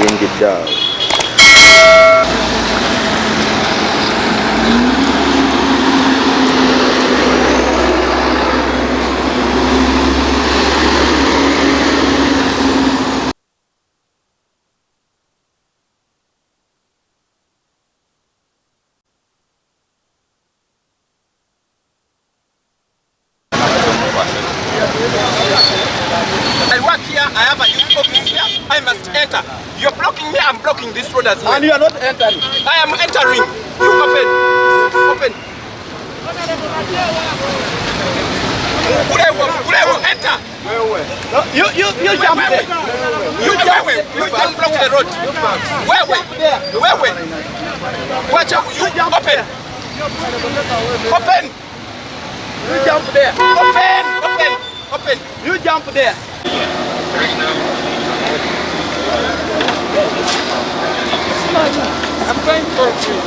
ayingidde awo. I work here, I have a youth office here, I must enter. You're blocking me, I'm blocking this road as well. And you are not entering. I am entering. You open. Open. Kulewo, enter. No, you jump there. You don't block the road. Where? Watch out, you open. Open. You jump there. Open. You jump there. I'm going for a tree.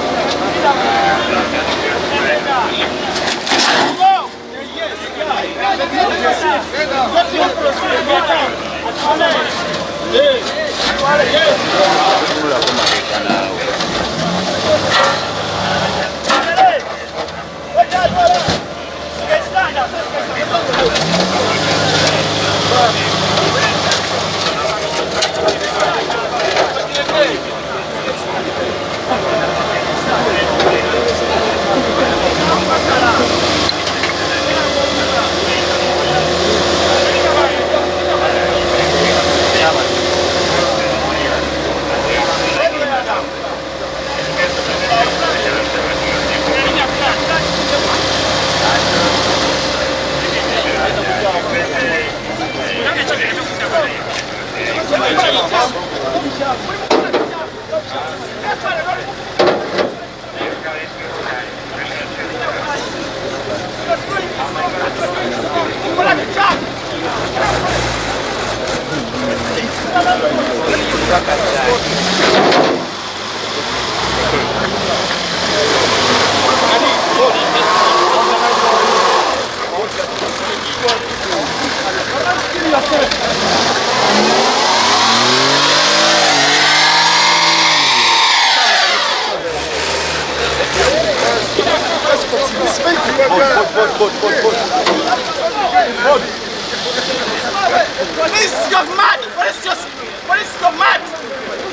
Police, you're mad! Police, you're mad!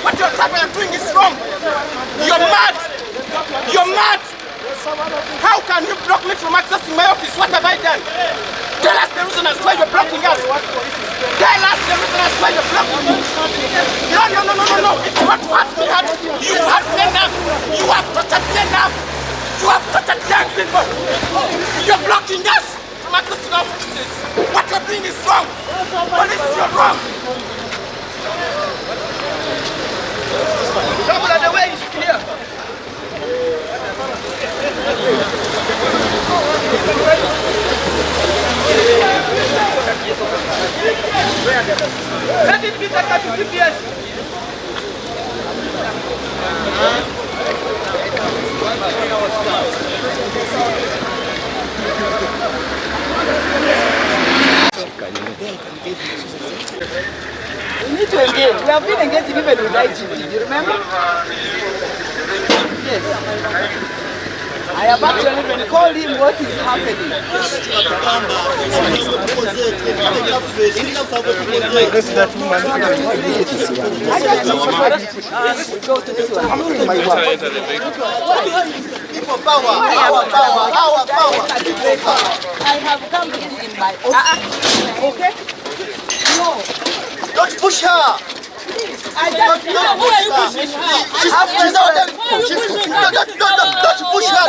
What you're trying and doing is wrong! You're mad! How can you block me from accessing my office? What have I done? Tell us the reason as why you're blocking us! Tell us the reason as why you're blocking us! No! If you want to hurt me, you have enough! You have tortured me enough! You have tortured young people! You're blocking us from accessing our offices! What you're doing is wrong! Police, you're wrong! Trouble on the way is clear. Let it be taken to CPS. We need to engage. We have been engaging even with IGP. You remember? Yes. I have actually been called him what is happening. I have come here in my office. Okay? No. Don't push her! I just don't push her! She's out there! Don't push her!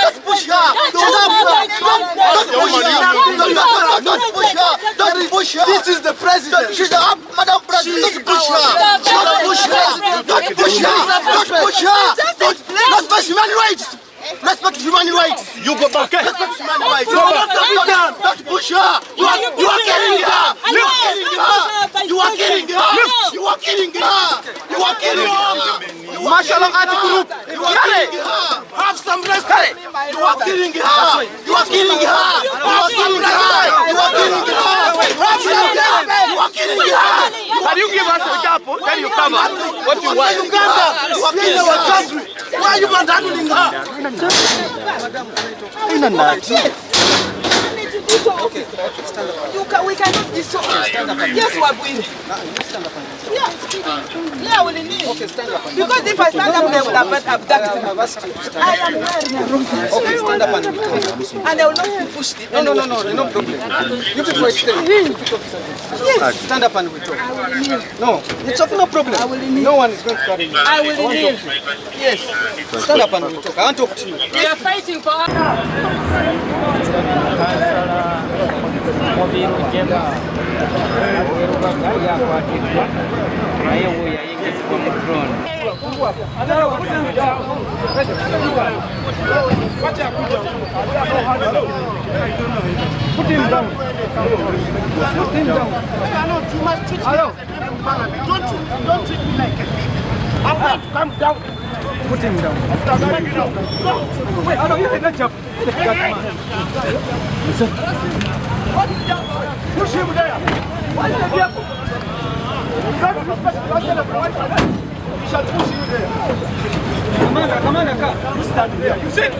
Don't push her! Don't push her! This is the president! She's the Madam President! Don't push her! Don't push her! Don't push her! Don't push her! Respect human rights! Respect human rights! You go back! Respect human rights! Don't push her! You are killing her! You are killing her! You are killing her! You are killing her! You are killing her! martial art group. Have some respect. You are killing her. You are killing her. You are killing her. You are killing her. Have some respect. You are killing her. Can you give us a example? Then you come up. What you want? Uganda. You are killing our country. Why are you handling her? Okay, we cannot be so. Yes, we are going. Yeah, we need. Okay, stand up. Because if I stand up, they will have abducted me. I am wearing a rose. Okay, stand up and they will not be pushed. No problem. You people stay. Yes. Stand up and we talk. No, it's no problem. No one is going to carry me. I will kneel. Yes. Stand up and we talk. I want to talk to you. We are fighting for Put him down. Put him down. Hello. Don't treat me like a thief. I'm going to come down. Put him down. Wait, I don't even let you. Push him there. Why is he there? We shall push you there. Come on, come. You stand there. You sit.